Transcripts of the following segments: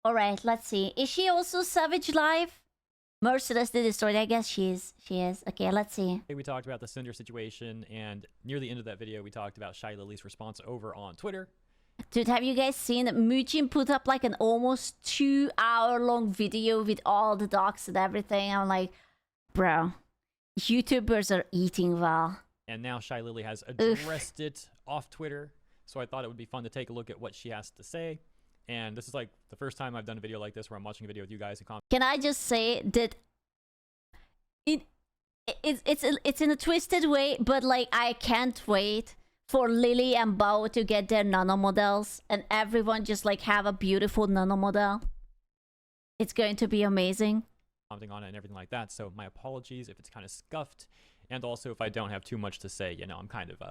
Alright, let's see. Is she also Savage Life? Mercilessly destroyed. I guess she is. She is. Okay, let's see. We talked about the Sinder situation, and near the end of that video, we talked about Shylily's response over on Twitter. Dude, have you guys seen that Mujin put up like an almost 2-hour-long video with all the docs and everything? I'm like, bro, YouTubers are eating well. And now Shylily has addressed it off Twitter, so I thought it would be fun to take a look at what she has to say. And this is like the first time I've done a video like this where I'm watching a video with you guys and comment. Can I just say that it's in a twisted way, but like I can't wait for Lily and Bao to get their nano models and everyone just like have a beautiful nano model. It's going to be amazing. Commenting on it and everything like that. So my apologies if it's kind of scuffed, and also if I don't have too much to say. You know, I'm kind of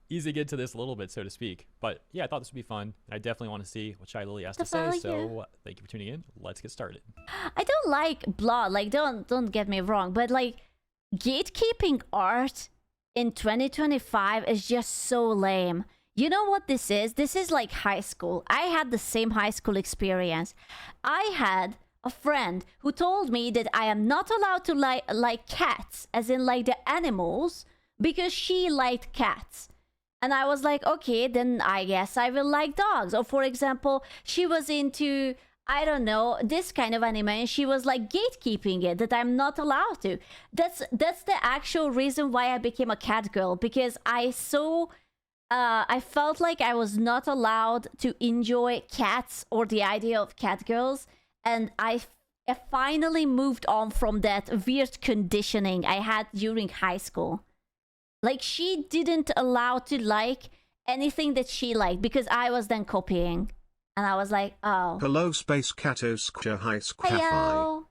easy to get to this a little bit, so to speak. But yeah, I thought this would be fun. And I definitely want to see what Shylily has to say. So thank you for tuning in. Let's get started. I don't like blood. Like, don't get me wrong, but like gatekeeping art in 2025 is just so lame. You know what this is? This is like high school. I had the same high school experience. I had a friend who told me that I am not allowed to like cats, as in like the animals, because she liked cats. And I was like, okay, then I guess I will like dogs. Or for example, she was into, I don't know, this kind of anime, and she was like gatekeeping it, that I'm not allowed to. That's the actual reason why I became a cat girl, because I felt like I was not allowed to enjoy cats or the idea of cat girls, and I finally moved on from that weird conditioning I had during high school. Like, she didn't allow to like anything that she liked because I was then copying. And I was like, oh. Hello, Space Catos. Hello.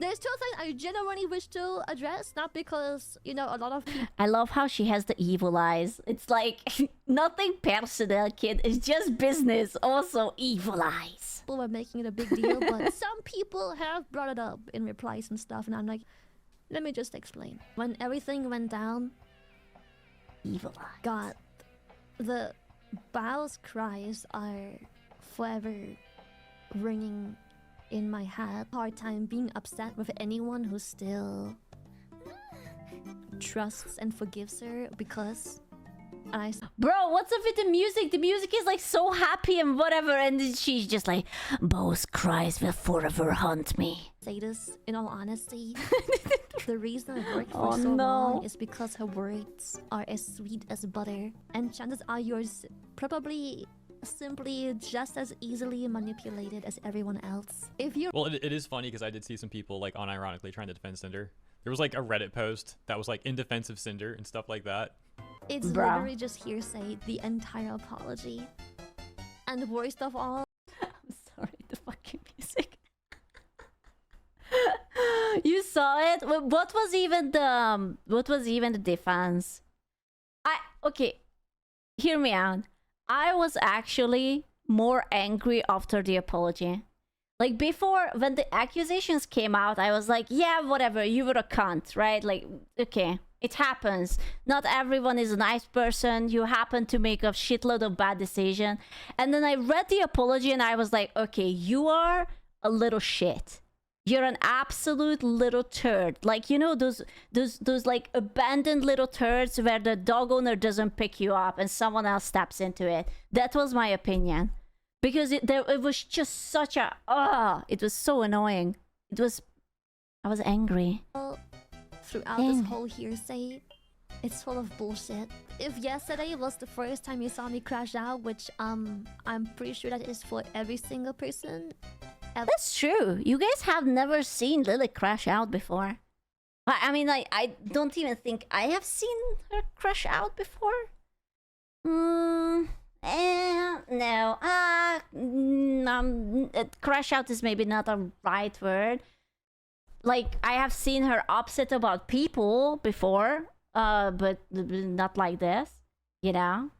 There's two things I genuinely wish to address, not because, you know, a lot of people... I love how she has the evil eyes. It's like, nothing personal, kid. It's just business. Also, evil eyes. People were making it a big deal, but some people have brought it up in replies and stuff, and I'm like, let me just explain. When everything went down, evil eyes. God, the Bao's cries are forever ringing in my head. Hard time being upset with anyone who still trusts and forgives her, because bro, what's up with the music? The music is like so happy and whatever, and then she's just like, Bo's cries will forever haunt me. Say this in all honesty. The reason I worked for so long is because her words are as sweet as butter, and chances are yours probably simply just as easily manipulated as everyone else. If you Well, it is funny because I did see some people like unironically trying to defend Sinder. There was like a Reddit post that was like in defense of Sinder and stuff like that. It's literally just hearsay, the entire apology. And worst of all, I'm sorry, the fucking music. You saw it? What was even the defense? Okay, hear me out. I was actually more angry after the apology. Like, before, when the accusations came out, I was like, yeah, whatever, you were a cunt, right? Like, okay, it happens. Not everyone is a nice person. You happen to make a shitload of bad decisions. And then I read the apology and I was like, okay, you are a little shit. You're an absolute little turd. Like, you know, those like abandoned little turds where the dog owner doesn't pick you up and someone else steps into it. That was my opinion. Because it was just such a... it was so annoying. I was angry. Throughout this whole hearsay, it's full of bullshit. If yesterday was the first time you saw me crash out, which I'm pretty sure that is for every single person. That's true. You guys have never seen Lily crash out before. I mean, I don't even think I have seen her crash out before. No. Crash out is maybe not a right word. Like, I have seen her upset about people before, but not like this, you know?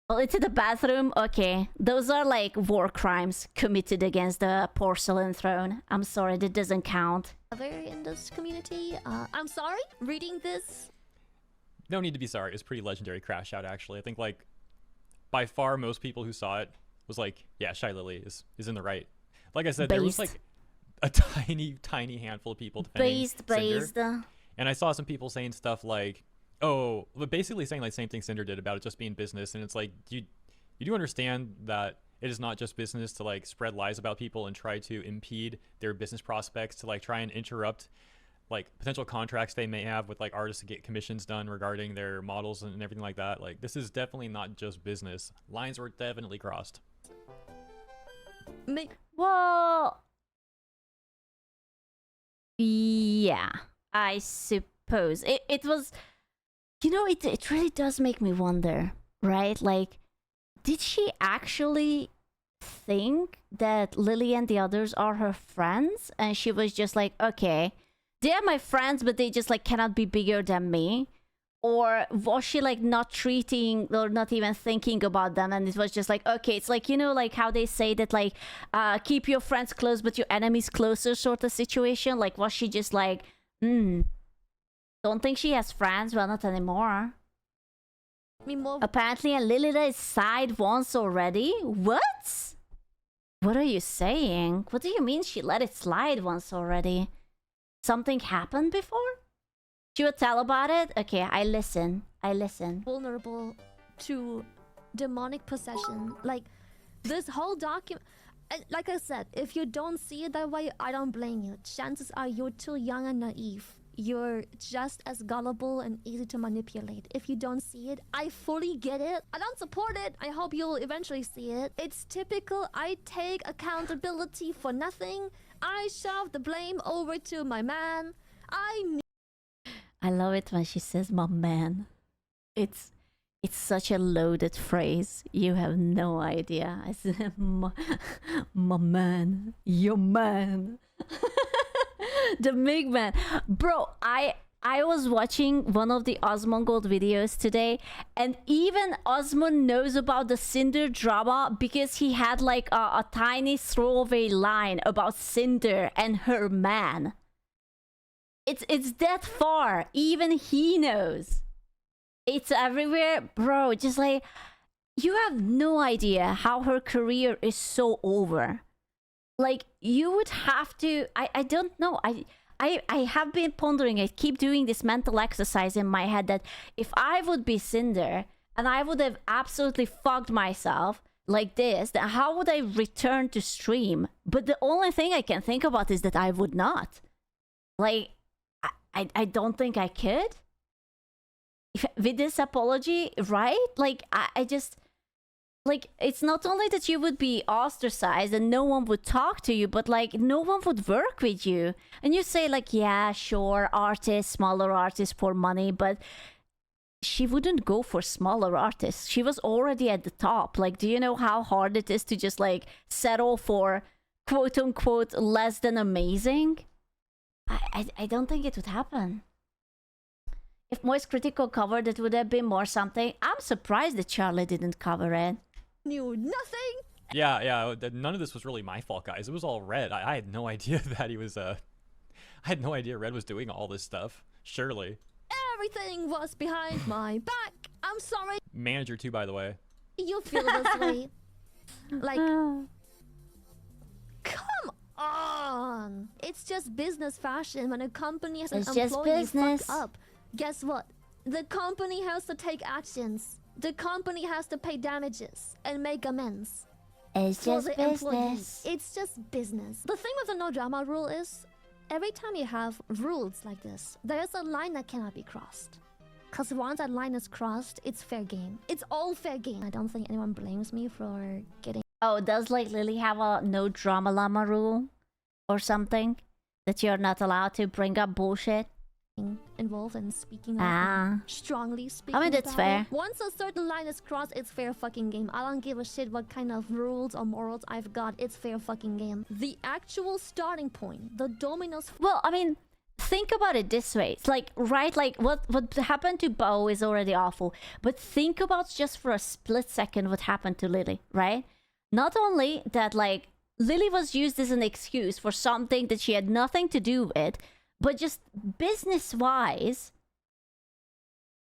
Well, into the bathroom? Okay. Those are like war crimes committed against the porcelain throne. I'm sorry, that doesn't count. In this community, I'm sorry, reading this. No need to be sorry. It's pretty legendary crash out, actually. I think like by far most people who saw it was like, yeah, Shylily is in the right. Like I said, there was Based. like a tiny handful of people defending Cinder. And I saw some people saying stuff like, oh, but basically saying like same thing Cinder did about it just being business. And it's like, you do understand that it is not just business to like spread lies about people and try to impede their business prospects, to like try and interrupt like potential contracts they may have with like artists to get commissions done regarding their models and everything like that. Like, this is definitely not just business. Lines were definitely crossed. Well, yeah, I suppose it was, you know, it really does make me wonder, right? Like, did she actually think that Lily and the others are her friends, and she was just like, okay, they are my friends, but they just like cannot be bigger than me? Or was she like not treating or not even thinking about them, and it was just like, okay, it's like, you know, like how they say that like keep your friends close but your enemies closer sort of situation? Like, was she just like, don't think she has friends? Well, not anymore. Apparently, and Lily let it slide once already? What? What are you saying? What do you mean she let it slide once already? Something happened before? She would tell about it? Okay, I listen. Vulnerable to demonic possession. Like, this whole document... Like I said, if you don't see it that way, I don't blame you. Chances are you're too young and naive. You're just as gullible and easy to manipulate. If you don't see it, I fully get it. I don't support it. I hope you'll eventually see it. It's typical. I take accountability for nothing. I shove the blame over to my man. I love it when she says my man. It's such a loaded phrase. You have no idea. I said my man. Your man. The big man. Bro, I was watching one of the Osmongold videos today, and even Osmond knows about the Cinder drama because he had like a tiny throwaway line about Cinder and her man. It's that far. Even he knows. It's everywhere. Bro, just like, you have no idea how her career is so over. Like, you would have to... I don't know. I have been pondering. I keep doing this mental exercise in my head that if I would be Cinder and I would have absolutely fucked myself like this, then how would I return to stream? But the only thing I can think about is that I would not. Like, I don't think I could. With this apology, right? Like, I just... Like, it's not only that you would be ostracized and no one would talk to you, but like, no one would work with you. And you say like, yeah, sure, artists, smaller artists for money, but she wouldn't go for smaller artists. She was already at the top. Like, do you know how hard it is to just like settle for quote unquote less than amazing? I don't think it would happen. If Moist Critical covered it, would have been more something. I'm surprised that Charlie didn't cover it. Knew nothing. Yeah. None of this was really my fault, guys. It was all Red. I had no idea that he was. I had no idea Red was doing all this stuff. Surely. Everything was behind my back. I'm sorry. Manager too, by the way. You feel this way. Like, come on. It's just business fashion. When a company has an employee fuck up, guess what? The company has to take actions. The company has to pay damages and make amends. It's just business. It's just business. The thing with the no drama rule is, every time you have rules like this, there's a line that cannot be crossed. Because once that line is crossed, it's fair game. It's all fair game. I don't think anyone blames me for getting... Oh, does like Lily have a no drama llama rule? Or something? That you're not allowed to bring up bullshit? Involved in speaking up, strongly speaking. I mean, that's fair. Once a certain line is crossed, it's fair fucking game. I don't give a shit what kind of rules or morals I've got. It's fair fucking game. The actual starting point, the dominoes. Well, I mean, think about it this way. It's like, right, like what happened to Bo is already awful. But think about just for a split second what happened to Lily, right? Not only that, like, Lily was used as an excuse for something that she had nothing to do with, but just business-wise,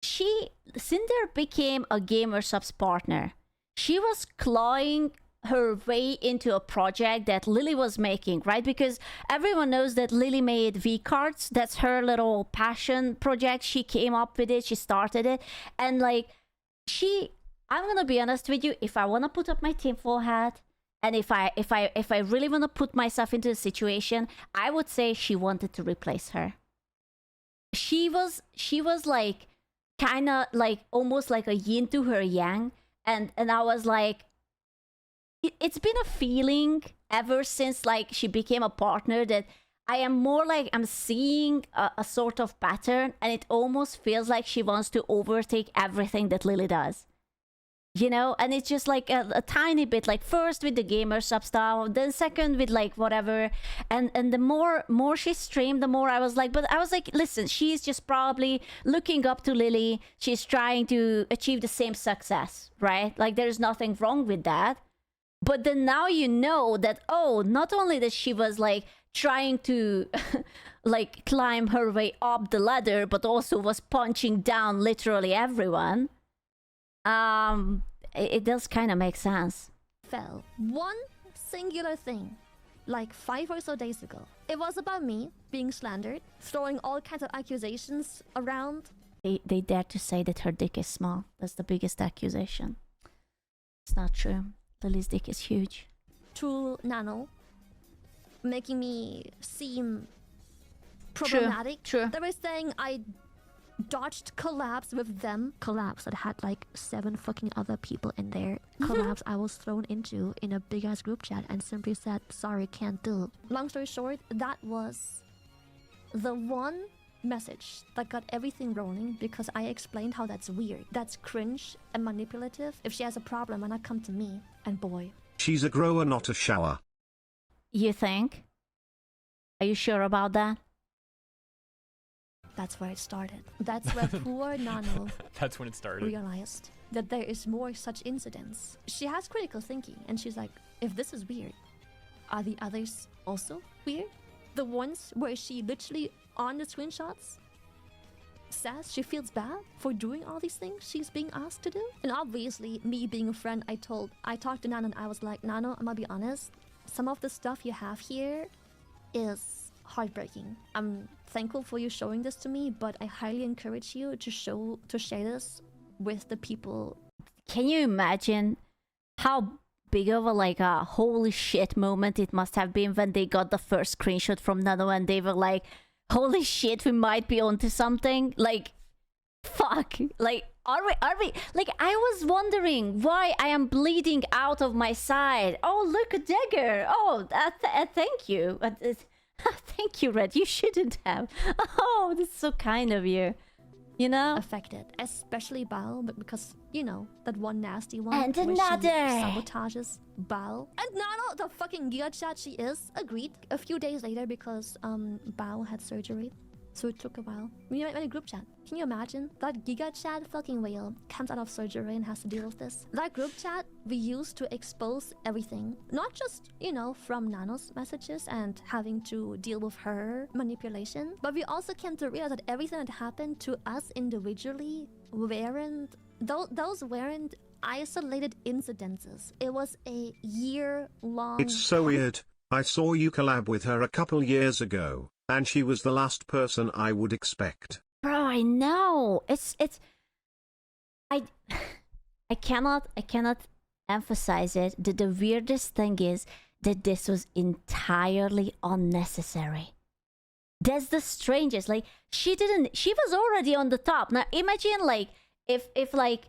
Cinder became a Gamer Sub's partner. She was clawing her way into a project that Lily was making, right? Because everyone knows that Lily made V cards. That's her little passion project. She came up with it. She started it. And like, I'm gonna be honest with you, if I want to put up my tinfoil hat, and if I really want to put myself into the situation, I would say she wanted to replace her. She was like kind of like almost like a yin to her yang, and I was like, it's been a feeling ever since like she became a partner that I am more like I'm seeing a sort of pattern, and it almost feels like she wants to overtake everything that Lily does. You know, and it's just like a tiny bit, like first with the gamer sub stuff, then second with like whatever, and the more she streamed, the more I was like, listen, she's just probably looking up to Lily. She's trying to achieve the same success, right? Like there's nothing wrong with that. But then now you know that, oh, not only that she was like trying to like climb her way up the ladder, but also was punching down literally everyone. It does kind of make sense. Fell. One singular thing, like 5 or so days ago. It was about me being slandered, throwing all kinds of accusations around. They dare to say that her dick is small. That's the biggest accusation. It's not true. Lily's dick is huge. To Nano, making me seem problematic. True. They were saying I dodged collabs with them. Collabs that had like 7 fucking other people in there. Collabs I was thrown into in a big ass group chat and simply said, sorry, can't do. Long story short, that was the one message that got everything rolling, because I explained how that's weird. That's cringe and manipulative. If she has a problem, why not come to me? And boy, she's a grower, not a shower. You think? Are you sure about that? that's where it started. That's where poor Nano That's when it started. realized that there is more such incidents. She has critical thinking, and she's like, if this is weird, are the others also weird? The ones where she literally, on the screenshots, says she feels bad for doing all these things she's being asked to do? And obviously, me being a friend, I talked to Nano and I was like, Nano, I'm gonna be honest, some of the stuff you have here is heartbreaking. I'm thankful for you showing this to me, but I highly encourage you to share this with the people. Can you imagine how big of a holy shit moment it must have been when they got the first screenshot from Nano and they were like, holy shit, we might be onto something? Like, fuck. Like, are we? Like, I was wondering why I am bleeding out of my side. Oh, look, a dagger. Oh, thank you. Thank you, Red. You shouldn't have. Oh, that's so kind of you. You know? Affected, especially Bao, but because, you know, that one nasty one. And where another! She sabotages Bao. And Nano, the fucking giga chat she is, agreed a few days later because Bao had surgery. So it took a while. We made a group chat. Can you imagine? That giga chat fucking whale comes out of surgery and has to deal with this. That group chat we used to expose everything. Not just, you know, from Nano's messages and having to deal with her manipulation, but we also came to realize that everything that happened to us individually weren't... Those weren't isolated incidences. It was a year-long... It's so weird. I saw you collab with her a couple years ago, and she was the last person I would expect. Bro, I know. I cannot emphasize it. The weirdest thing is that this was entirely unnecessary. That's the strangest. Like, she was already on the top. Now imagine like if like,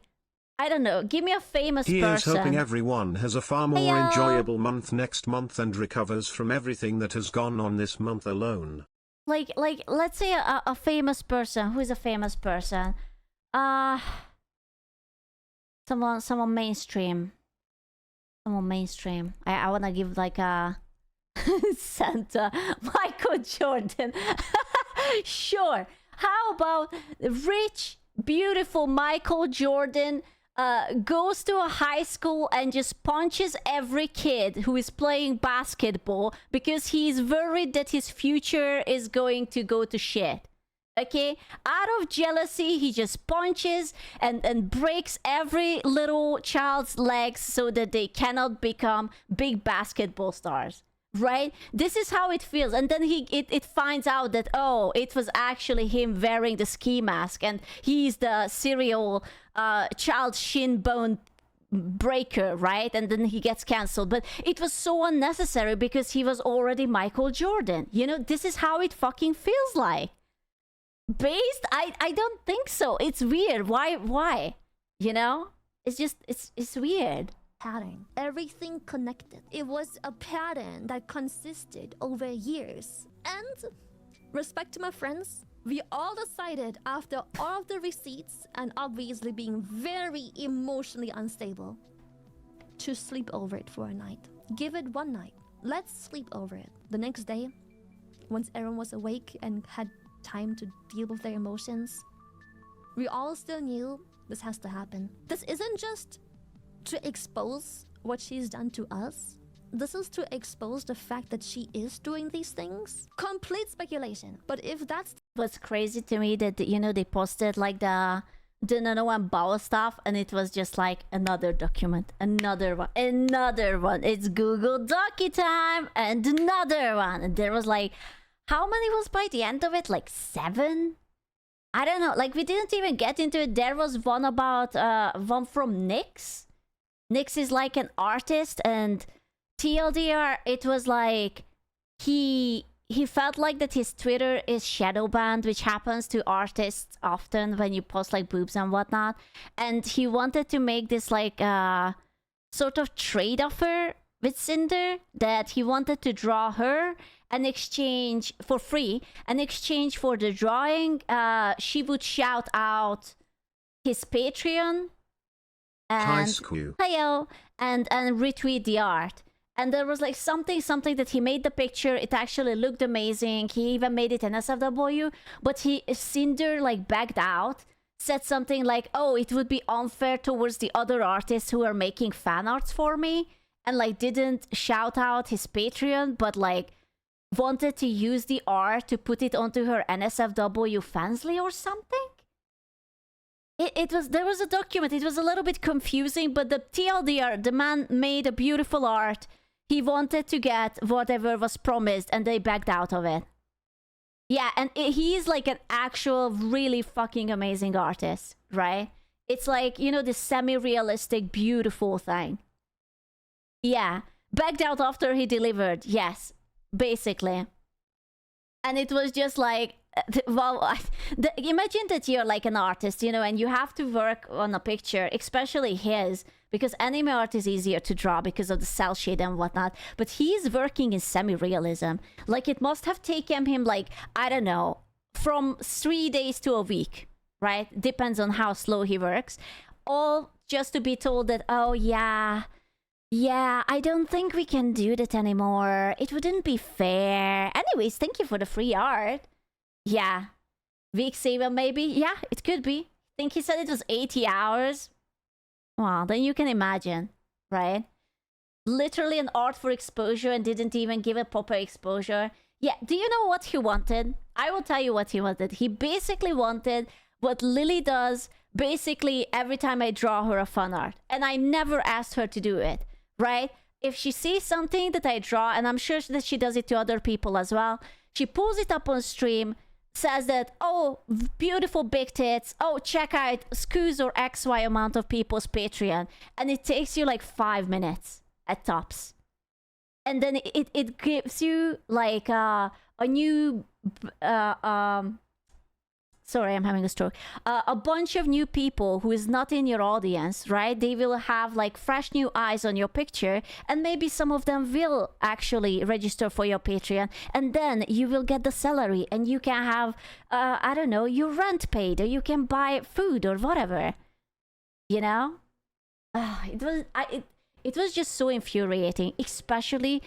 I don't know, give me a famous Here's person. hoping everyone has a far more Heyo. enjoyable month next month and recovers from everything that has gone on this month alone. Like let's say a famous person. Who is a famous person? Someone mainstream. Someone mainstream. I wanna give like a Santa. Michael Jordan. Sure. How about rich, beautiful Michael Jordan goes to a high school and just punches every kid who is playing basketball because he's worried that his future is going to go to shit. Okay, out of jealousy, he just punches and breaks every little child's legs so that they cannot become big basketball stars. Right? This is how it feels. And then it finds out that, oh, it was actually him wearing the ski mask and he's the serial child shin bone breaker, right? And then he gets cancelled. But it was so unnecessary because he was already Michael Jordan. You know, this is how it fucking feels like. Based? I don't think so. It's weird. Why? You know? It's just, it's weird. Pattern. Everything connected. It was a pattern that consisted over years. And respect to my friends, we all decided after all of the receipts and obviously being very emotionally unstable to sleep over it for a night. Give it one night. Let's sleep over it. The next day, once everyone was awake and had time to deal with their emotions, we all still knew this has to happen. This isn't just to expose what she's done to us. This is to expose the fact that she is doing these things. Complete speculation. But if that's what's crazy to me, that, you know, they posted like the Nano and Bao stuff, and it was just like another document, another one. It's Google Docu time, and another one. And there was like, how many was by the end of it? Like 7? I don't know. Like, we didn't even get into it. There was one about one from Nyx. Nyx is like an artist, and TLDR, it was like he felt like that his Twitter is shadow banned, which happens to artists often when you post like boobs and whatnot. And he wanted to make this like sort of trade offer with Sinder, that he wanted to draw her in exchange for free. In exchange for the drawing, she would shout out his Patreon and hello, and retweet the art. And there was like something that he made the picture. It actually looked amazing. He even made it an SFW, but Cinder like backed out, said something like, "Oh, it would be unfair towards the other artists who are making fan arts for me," and like didn't shout out his Patreon, but like wanted to use the art to put it onto her NSFW Fansly or something. There was a document. It was a little bit confusing, but the TLDR, the man made a beautiful art. He wanted to get whatever was promised, and they backed out of it. Yeah, and he's like an actual really fucking amazing artist, right? It's like, you know, this semi-realistic, beautiful thing. Yeah, backed out after he delivered. Yes, basically. And it was just like, well, imagine that you're like an artist, you know, and you have to work on a picture, especially his, because anime art is easier to draw because of the cell shade and whatnot. But he's working in semi-realism. Like, it must have taken him, like, I don't know, from 3 days to a week, right? Depends on how slow he works. All just to be told that, oh, yeah, I don't think we can do that anymore. It wouldn't be fair. Anyways, thank you for the free art. Yeah. Week 7 maybe? Yeah, it could be. I think he said it was 80 hours. Well, then you can imagine, right? Literally an art for exposure and didn't even give it proper exposure. Yeah, do you know what he wanted? I will tell you what he wanted. He basically wanted what Lily does basically every time I draw her a fan art. And I never asked her to do it, right? If she sees something that I draw, and I'm sure that she does it to other people as well, she pulls it up on stream, says that, oh, beautiful big tits, oh, check out Scooz or XY amount of people's Patreon. And it takes you like 5 minutes at tops. And then it gives you like a new, sorry, I'm having a stroke. A bunch of new people who is not in your audience, right? They will have like fresh new eyes on your picture, and maybe some of them will actually register for your Patreon, and then you will get the salary, and you can have, I don't know, your rent paid, or you can buy food or whatever. You know? It was just so infuriating, especially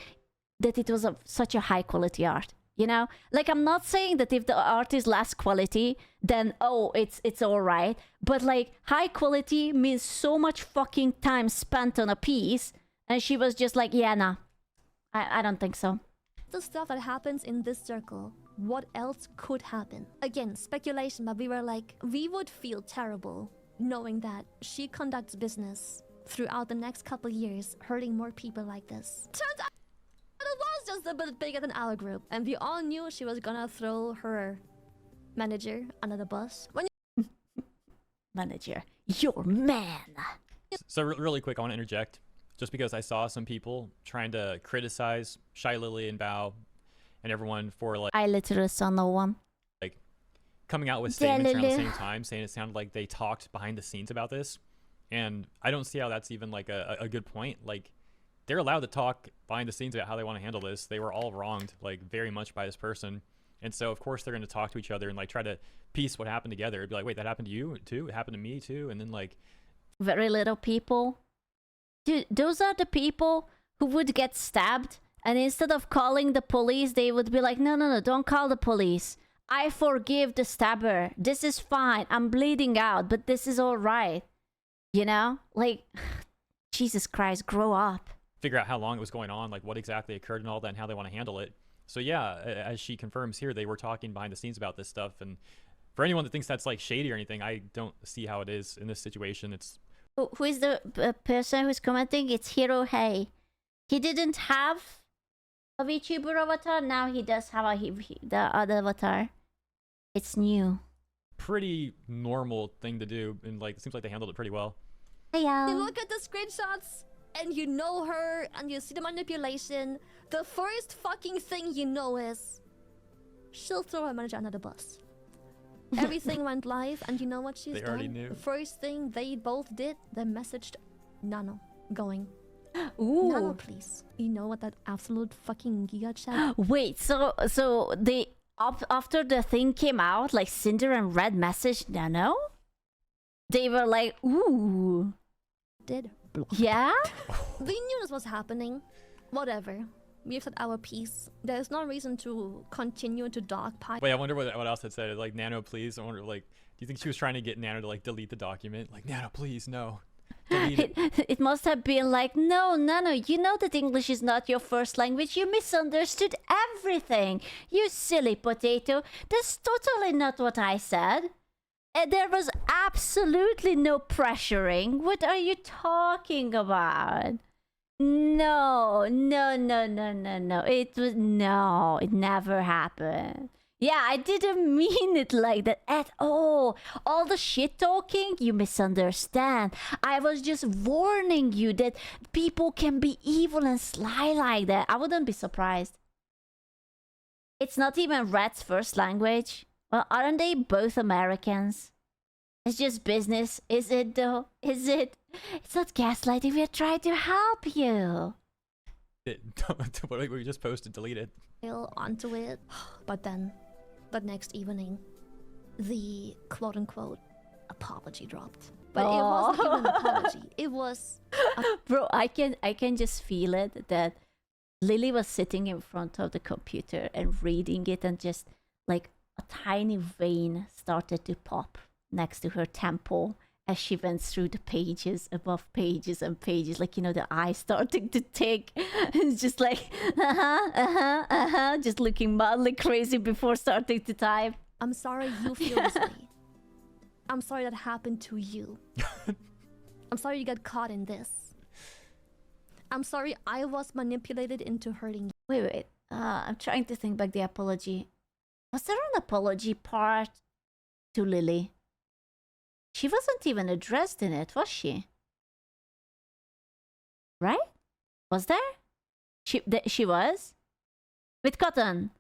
that it was such a high quality art. You know, like, I'm not saying that if the art is less quality, then, oh, it's all right. But like, high quality means so much fucking time spent on a piece. And she was just like, yeah, nah, I don't think so. The stuff that happens in this circle what else could happen. Again, speculation, but we were like, we would feel terrible knowing that she conducts business throughout the next couple years, hurting more people like this. Turns out it was just a bit bigger than our group, and we all knew she was gonna throw her manager under the bus. When Manager, your man. So really quick, I want to interject, just because I saw some people trying to criticize Shylily and Bao and everyone for like I literally saw no one. coming out with statements around the same time, saying it sounded like they talked behind the scenes about this, and I don't see how that's even like a good point. Like, they're allowed to talk behind the scenes about how they want to handle this. They were all wronged, like, very much by this person, and so of course they're going to talk to each other and like try to piece what happened together. It'd be like, wait, that happened to you too? It happened to me too? And then like, very little people. Dude, those are the people who would get stabbed, and instead of calling the police, they would be like, no, don't call the police. I forgive the stabber. This is fine. I'm bleeding out, but this is all right. You know? Like, Jesus Christ, grow up. figure out how long it was going on, like what exactly occurred and all that, and how they want to handle it. So yeah, as she confirms here, they were talking behind the scenes about this stuff. And for anyone that thinks that's like shady or anything, I don't see how it is in this situation. It's Who is the person who's commenting? It's Hiro Hey. He didn't have a VTuber avatar. Now he does have the other avatar. It's new. pretty normal thing to do, and like it seems like they handled it pretty well. You look at the screenshots and you know her and you see the manipulation. The first fucking thing you know is she'll throw her manager under the bus. Everything went live, and you know what she's They done? already knew. The first thing they both did, they messaged Nano, going, Ooh. Nano, please. You know what that absolute fucking giga chat Wait, so they after the thing came out, like Sinder and Red messaged Nano? They were like, ooh. did? Yeah? We knew this was happening. Whatever. We've said our piece. There's no reason to continue to dogpile. Wait, I wonder what else it said. Like, Nano, please. I wonder, like, do you think she was trying to get Nano to like delete the document? Like, Nano, please, no. Delete it. It must have been like, no, Nano, you know that English is not your first language. You misunderstood everything. You silly potato. That's totally not what I said. And there was absolutely no pressuring. What are you talking about? No. It never happened. Yeah, I didn't mean it like that at all. All the shit talking, you misunderstand. I was just warning you that people can be evil and sly like that. I wouldn't be surprised. It's not even Red's first language. Well, aren't they both Americans? It's just business, is it though? Is it? It's not gaslighting, we're trying to help you. What we just posted, delete it. Onto it. But then, the next evening, the quote-unquote apology dropped. But it wasn't even an apology. It was... Bro, I can just feel it that Lily was sitting in front of the computer and reading it, and just like a tiny vein started to pop next to her temple as she went through the pages, above pages and pages, like, you know, the eye starting to tick. It's just like, just looking mildly crazy before starting to type. I'm sorry you feel this way. I'm sorry that happened to you. I'm sorry you got caught in this. I'm sorry I was manipulated into hurting you. Wait. I'm trying to think back the apology. Was there an apology part to Lily? She wasn't even addressed in it, was she? Right? Was there? She was? With Cotton.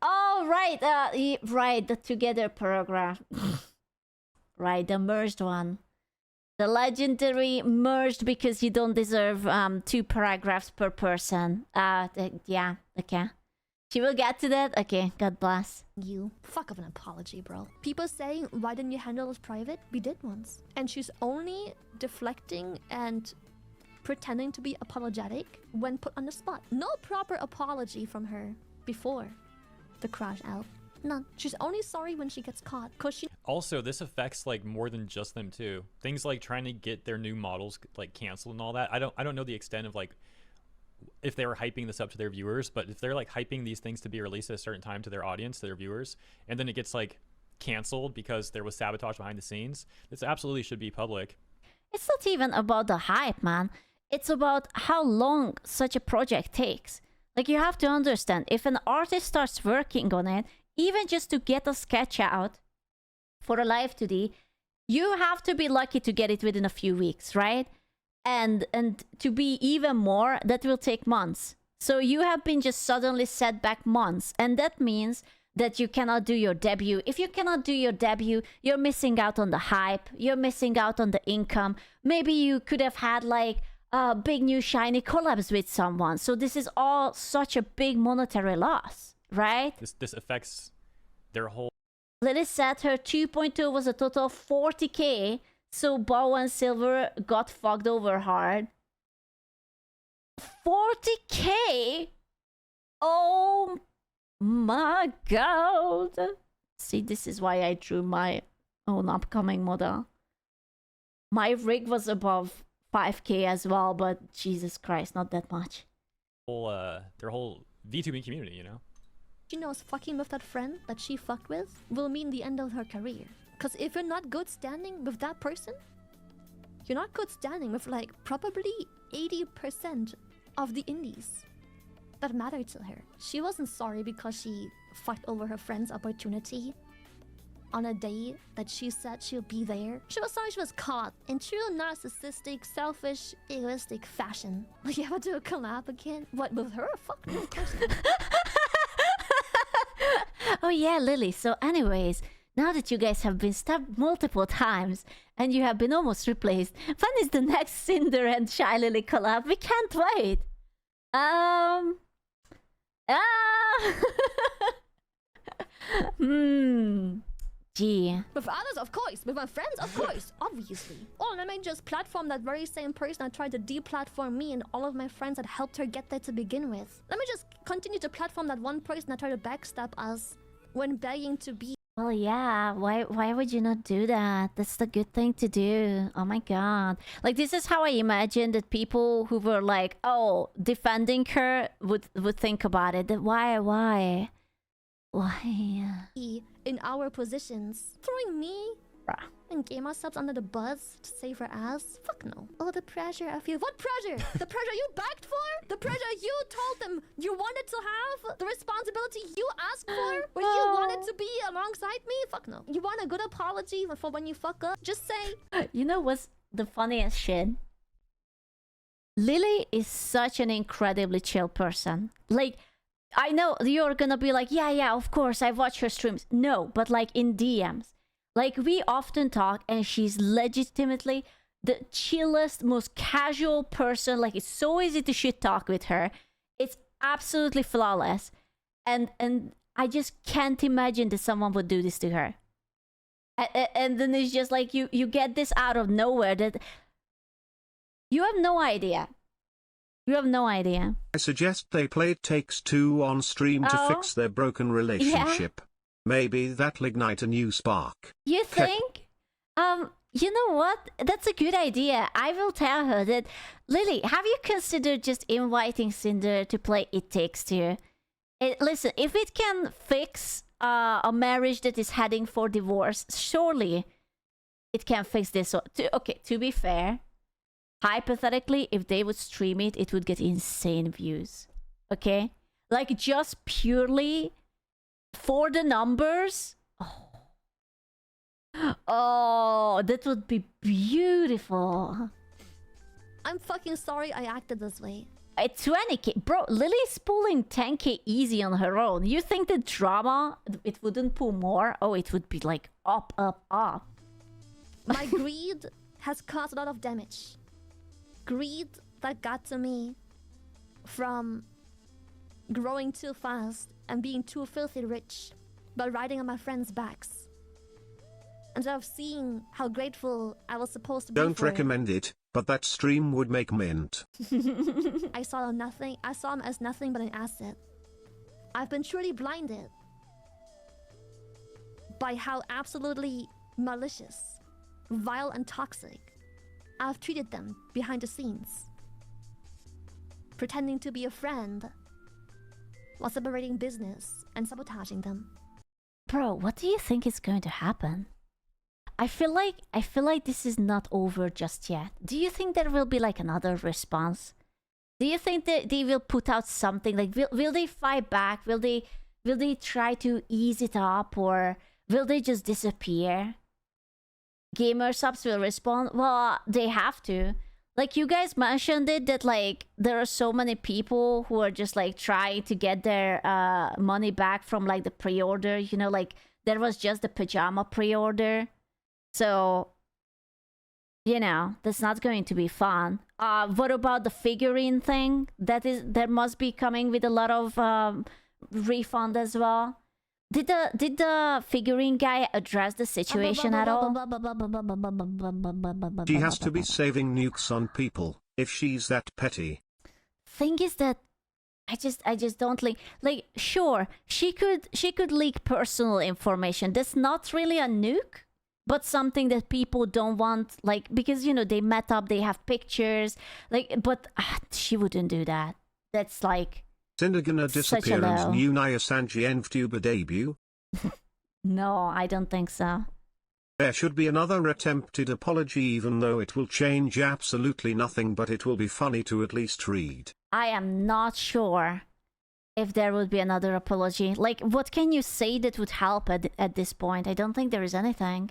Oh, right. Right, the together paragraph. Right, the merged one. The legendary merged because you don't deserve 2 paragraphs per person. Yeah, okay. She will get to that? Okay, God bless. You. Fuck of an apology, bro. People saying, why didn't you handle it private? We did once. And she's only deflecting and pretending to be apologetic when put on the spot. No proper apology from her before the crash out. None. She's only sorry when she gets caught. Cause she... Also, this affects like more than just them too. Things like trying to get their new models like canceled and all that. I don't know the extent of like if they were hyping this up to their viewers, but if they're like hyping these things to be released at a certain time to their audience, to their viewers, and then it gets like canceled because there was sabotage behind the scenes, this absolutely should be public. It's not even about the hype, man. It's about how long such a project takes. Like, you have to understand, if an artist starts working on it, even just to get a sketch out for a live 2D, you have to be lucky to get it within a few weeks, right? And to be even more, that will take months. So you have been just suddenly set back months, and that means that you cannot do your debut. If you cannot do your debut, you're missing out on the hype, you're missing out on the income. Maybe you could have had like big new shiny collabs with someone. So this is all such a big monetary loss, right? This affects their whole... Lily said her 2.2 was a total of 40k, so Bow and Silver got fucked over hard. 40k? Oh my god. See, this is why I drew my own upcoming model. My rig was above 5k as well, but Jesus Christ, not that much. Their whole VTubing community, you know? She knows fucking with that friend that she fucked with will mean the end of her career. Because if you're not good standing with that person, you're not good standing with like probably 80% of the indies that mattered to her. She wasn't sorry because she fucked over her friend's opportunity on a day that she said she'll be there. She was sorry she was caught in true narcissistic, selfish, egoistic fashion. Like, you ever do a collab again? What, with her? Fuck no, of course not. Oh yeah, Lily. So anyways, now that you guys have been stabbed multiple times and you have been almost replaced, when is the next Cinder and Shylily collab? We can't wait. Gee. With others, of course. With my friends, of course. Obviously. Oh, let me just platform that very same person that tried to deplatform me and all of my friends that helped her get there to begin with. Let me just continue to platform that one person that tried to backstab us when begging to be. Well, yeah. Why would you not do that? That's the good thing to do. Oh my god. Like, this is how I imagine that people who were like, oh, defending her would think about it. That why? In our positions. Throwing me Bruh. and game ourselves under the bus to save her ass? Fuck no. Oh, the pressure I feel. What pressure? The pressure you begged for? The pressure you told them you wanted to have? The responsibility you asked for? When you wanted to be alongside me? Fuck no. You want a good apology for when you fuck up? Just say. You know what's the funniest shit? Lily is such an incredibly chill person. Like, I know you're gonna be like, yeah, of course, I've watched her streams. No, but like in DMs. Like, we often talk and she's legitimately the chillest, most casual person. Like, it's so easy to shit talk with her. It's absolutely flawless. And I just can't imagine that someone would do this to her. And then it's just like you get this out of nowhere that you have no idea. You have no idea. I suggest they play Takes Two on stream to fix their broken relationship. Maybe that'll ignite a new spark. You think? You know what? That's a good idea. I will tell her that. Lily, have you considered just inviting Cinder to play It Takes Two? Listen, if it can fix a marriage that is heading for divorce, surely it can fix this. Okay, to be fair, hypothetically, if they would stream it, it would get insane views. Okay? Like, just purely for the numbers. Oh, that would be beautiful. I'm fucking sorry I acted this way. 20k. Bro, Lily's pulling 10k easy on her own. You think the drama, it wouldn't pull more? Oh, it would be like up. My greed has caused a lot of damage. Greed that got to me from growing too fast and being too filthy rich by riding on my friends' backs. Instead of seeing how grateful I was supposed to be. Don't recommend it, but that stream would make mint. I saw him as nothing but an asset. I've been truly blinded by how absolutely malicious, vile, and toxic I've treated them behind the scenes. pretending to be a friend while separating business and sabotaging them. Bro, what do you think is going to happen? I feel like this is not over just yet. Do you think there will be like another response? Do you think that they will put out something like will they fight back? Will they try to ease it up, or will they just disappear? Gamer subs will respond. Well, they have to. Like you guys mentioned it, that like there are so many people who are just like trying to get their money back from like the pre-order. You know, like there was just the pajama pre-order. So, you know, that's not going to be fun. What about the figurine thing? That must be coming with a lot of refund as well. Did the figurine guy address the situation at all? She has to be saving nukes on people if she's that petty. Thing is that I just don't like sure, she could leak personal information. That's not really a nuke, but something that people don't want, like, because you know they met up, they have pictures, like, but she wouldn't do that. That's like Sinder gonna disappear and new Nia Sanji and Vtuber debut? No, I don't think so. There should be another attempted apology, even though it will change absolutely nothing, but it will be funny to at least read. I am not sure if there would be another apology. Like, what can you say that would help at this point? I don't think there is anything.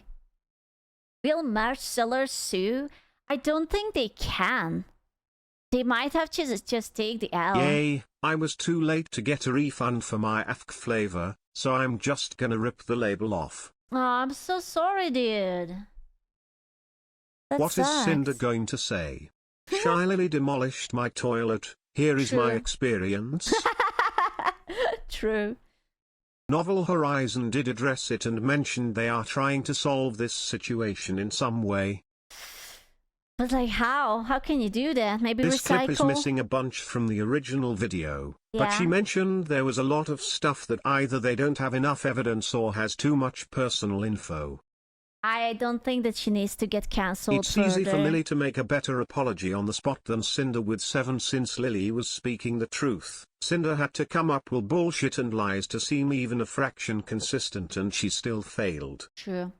Will merch sellers sue? I don't think they can. They might have to just take the L. Yay, I was too late to get a refund for my AFK flavor, so I'm just gonna rip the label off. Oh, I'm so sorry, dude. What is Sinder going to say? Shylily demolished my toilet, here is my experience. True. Novel Horizon did address it and mentioned they are trying to solve this situation in some way. But like how? How can you do that? Maybe this recycle? Clip is missing a bunch from the original video, but she mentioned there was a lot of stuff that either they don't have enough evidence or has too much personal info. I don't think that she needs to get cancelled It's easy for Lily to make a better apology on the spot than Sinder with 7, since Lily was speaking the truth. Sinder had to come up with bullshit and lies to seem even a fraction consistent, and she still failed. True.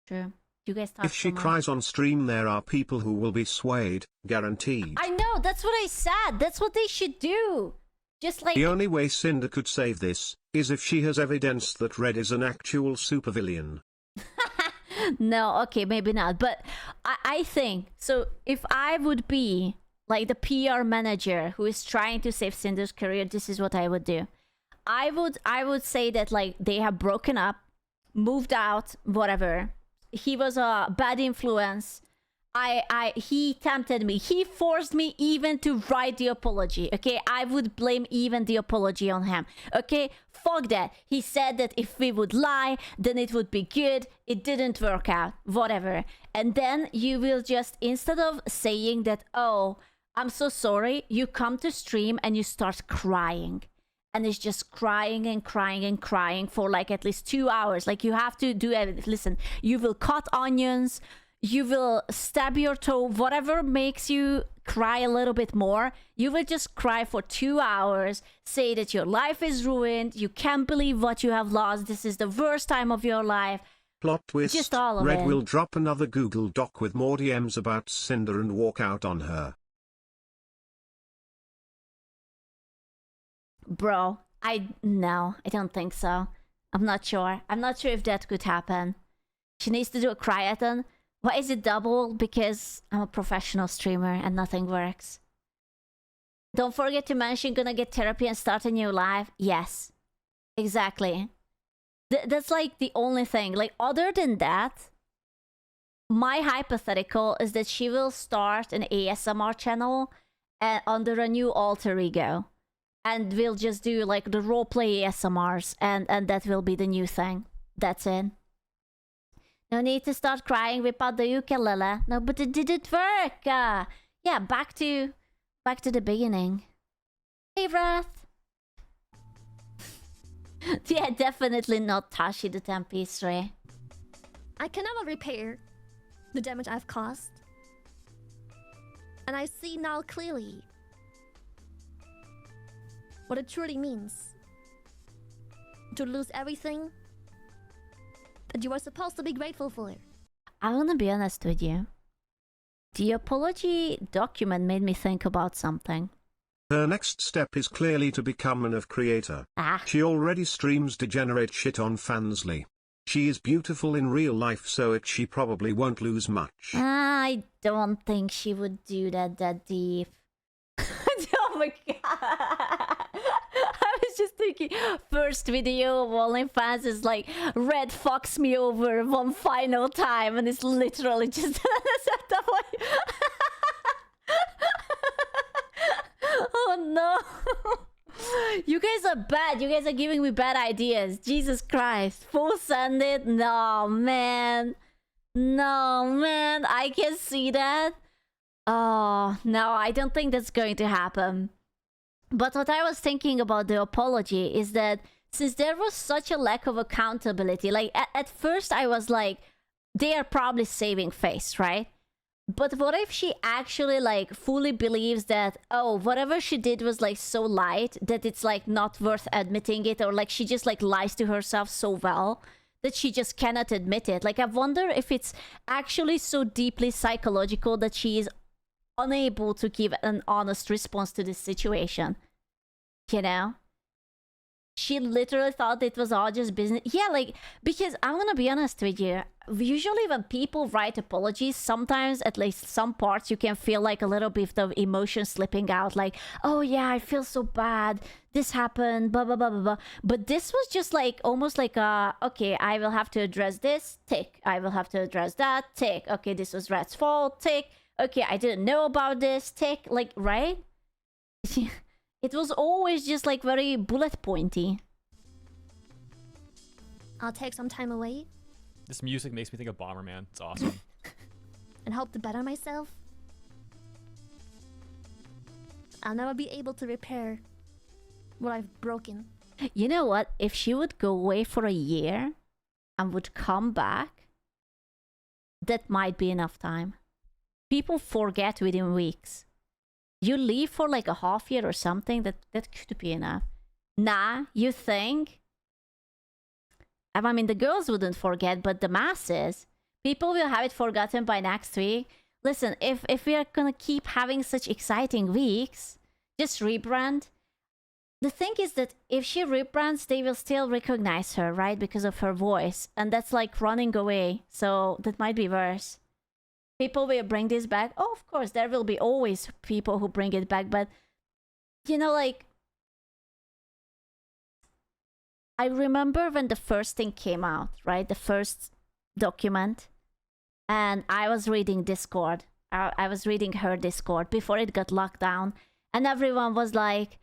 True. You guys talk if she cries on stream, there are people who will be swayed, guaranteed. I know, that's what I said. That's what they should do. Just like... The only way Sinder could save this is if she has evidence that Red is an actual supervillain. No, okay, maybe not. But I think, so if I would be like the PR manager who is trying to save Sinder's career, this is what I would do. I would say that like they have broken up, moved out, whatever. He was a bad influence. He tempted me. He forced me even to write the apology. Okay, I would blame even the apology on him. Okay, fuck that. He said that if we would lie, then it would be good. It didn't work out. Whatever. And then you will just, instead of saying that, oh, I'm so sorry, you come to stream and you start crying. And it's just crying and crying and crying for like at least 2 hours. Like you have to do it. Listen, you will cut onions. You will stab your toe, whatever makes you cry a little bit more. You will just cry for 2 hours, say that your life is ruined, you can't believe what you have lost, this is the worst time of your life. Plot twist, just all of Red it. will drop another Google Doc with more DMs about Sinder and walk out on her. Bro, no, I don't think so. I'm not sure. I'm not sure if that could happen. She needs to do a cryathon. Why is it double? Because I'm a professional streamer and nothing works. Don't forget to mention gonna get therapy and start a new life. Yes, exactly. That's like the only thing. Like other than that, my hypothetical is that she will start an ASMR channel under a new alter ego. And we'll just do like the roleplay ASMRs and that will be the new thing. That's it. No need to start crying, whip out the ukulele. No, but it didn't work. Yeah, back to the beginning. Hey, Wrath. Yeah, definitely not Tashi the Tempest Ray. I can never repair the damage I've caused. And I see now clearly what it truly means. To lose everything that you are supposed to be grateful for. I'm gonna be honest with you. The apology document made me think about something. Her next step is clearly to become an creator. She already streams degenerate shit on Fansly. She is beautiful in real life, so she probably won't lose much. I don't think she would do that deep. Oh my god. I was just thinking, first video of OnlyFans is like, Red fucks me over one final time, and it's literally just oh no. You guys are bad. You guys are giving me bad ideas. Jesus Christ. Full send it? No, man. No, man. I can see that. Oh, no. I don't think that's going to happen. But what I was thinking about the apology is that since there was such a lack of accountability, like at first I was like, they are probably saving face, right? But what if she actually like fully believes that, oh, whatever she did was like so light that it's like not worth admitting it, or like she just like lies to herself so well that she just cannot admit it. Like I wonder if it's actually so deeply psychological that she is unable to give an honest response to this situation. You know? She literally thought it was all just business. Yeah, like, because I'm gonna be honest with you. Usually when people write apologies, sometimes at least some parts you can feel like a little bit of emotion slipping out. Like, oh yeah, I feel so bad. This happened, blah, blah, blah, blah, blah. But this was just like, almost like, okay, I will have to address this, tick. I will have to address that, tick. Okay, this was Red's fault, tick. Okay, I didn't know about this, tick. Like, right? It was always just like very bullet pointy. I'll take some time away. This music makes me think of Bomberman. It's awesome. And hope to better myself. I'll never be able to repair what I've broken. You know what? If she would go away for a year and would come back, that might be enough time. People forget within weeks. You leave for like a half year or something, that could be enough. Nah, you think? I mean, the girls wouldn't forget, but the masses, people will have it forgotten by next week. Listen, if we are gonna keep having such exciting weeks, just rebrand. The thing is that if she rebrands, they will still recognize her, right? Because of her voice. And that's like running away. So that might be worse. People will bring this back. Oh, of course, there will be always people who bring it back. But, you know, like, I remember when the first thing came out, right? The first document. And I was reading Discord. I was reading her Discord before it got locked down. And everyone was like,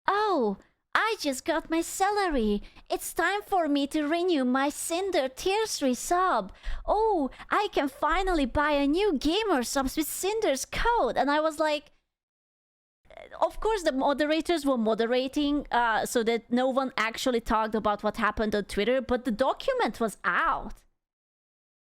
oh, I just got my salary. It's time for me to renew my Sinder tier 3 sub. Oh, I can finally buy a new gamer subs with Sinder's code. And I was like, of course the moderators were moderating so that no one actually talked about what happened on Twitter, but the document was out.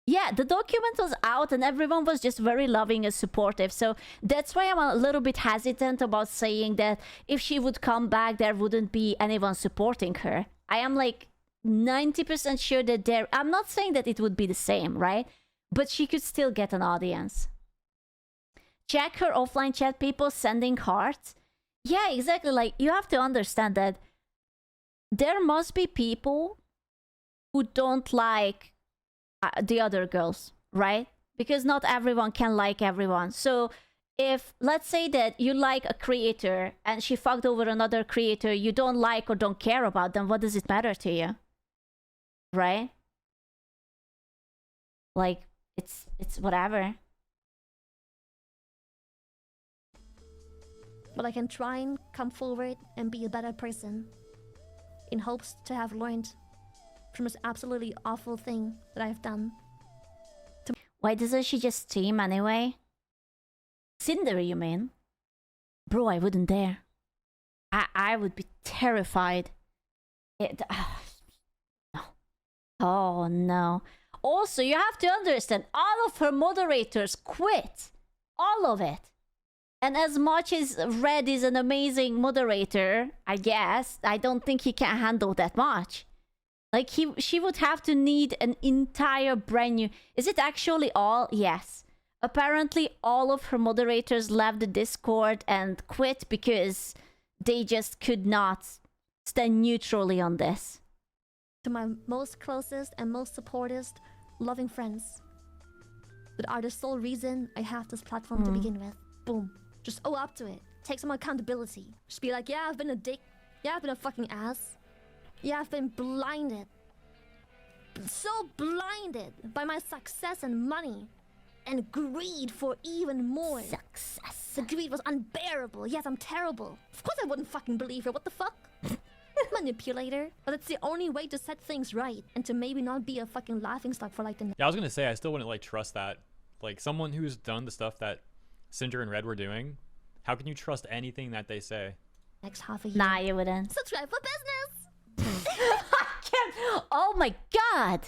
Yeah, the document was out and everyone was just very loving and supportive. So that's why I'm a little bit hesitant about saying that if she would come back, there wouldn't be anyone supporting her. I am like 90% sure that there... I'm not saying that it would be the same, right? But she could still get an audience. Check her offline chat, people sending hearts. Yeah, exactly. Like, you have to understand that there must be people who don't like the other girls, right? Because not everyone can like everyone. So if, let's say that you like a creator and she fucked over another creator you don't like or don't care about, then what does it matter to you? Right? Like, it's whatever. But I can try and come forward and be a better person in hopes to have learned from this absolutely awful thing that I've done. Why doesn't she just stream anyway? Cinder, you mean? Bro, I wouldn't dare. I would be terrified. No. Oh no. Also, you have to understand, all of her moderators quit. All of it. And as much as Red is an amazing moderator, I guess, I don't think he can handle that much. Like, she would have to need an entire brand new... Is it actually all? Yes. Apparently, all of her moderators left the Discord and quit because they just could not stand neutrally on this. To my most closest and most supportive, loving friends that are the sole reason I have this platform to begin with. Boom. Just owe up to it. Take some accountability. Just be like, yeah, I've been a dick. Yeah, I've been a fucking ass. Yeah, I've been blinded. So blinded by my success and money. And greed for even more. Success. The greed was unbearable. Yes, I'm terrible. Of course I wouldn't fucking believe her. What the fuck? Manipulator. But it's the only way to set things right. And to maybe not be a fucking laughingstock for like the... Yeah, I was gonna say, I still wouldn't like trust that. Like, someone who's done the stuff that Cinder and Red were doing, how can you trust anything that they say? Next half a year. Nah, you wouldn't. Subscribe for business! Oh my god!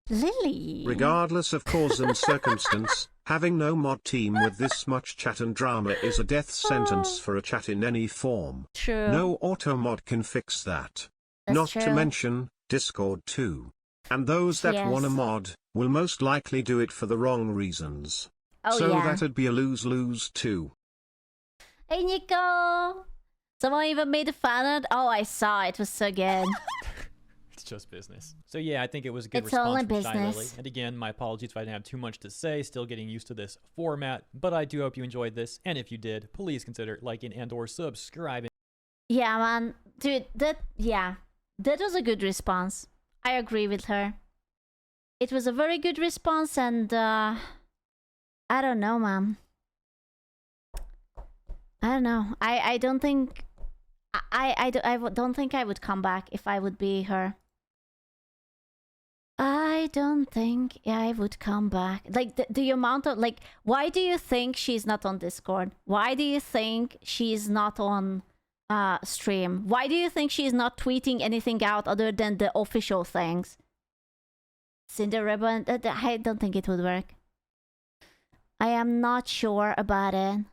Lily! Regardless of cause and circumstance, having no mod team with this much chat and drama is a death sentence for a chat in any form. True. No auto mod can fix that. That's Not true. to mention, Discord too. And those that Yes. want a mod, will most likely do it for the wrong reasons. Oh, So yeah. that'd be a lose-lose too. Hey, Nico! Someone even made a fan art? Oh, I saw. It was so good. It's just business. So yeah, I think it was a good It's all response in from Shylily. business. And again, my apologies if I didn't have too much to say. Still getting used to this format, but I do hope you enjoyed this. And if you did, please consider liking and/or subscribing. Yeah, man. Dude, that was a good response. I agree with her. It was a very good response, and I don't know, man. I don't know. I don't think I don't think I would come back if I would be her. I don't think I would come back. Like the amount of like, why do you think she's not on Discord? Why do you think she's not on stream? Why do you think she's not tweeting anything out other than the official things? Cinder Ribbon? I don't think it would work. I am not sure about it.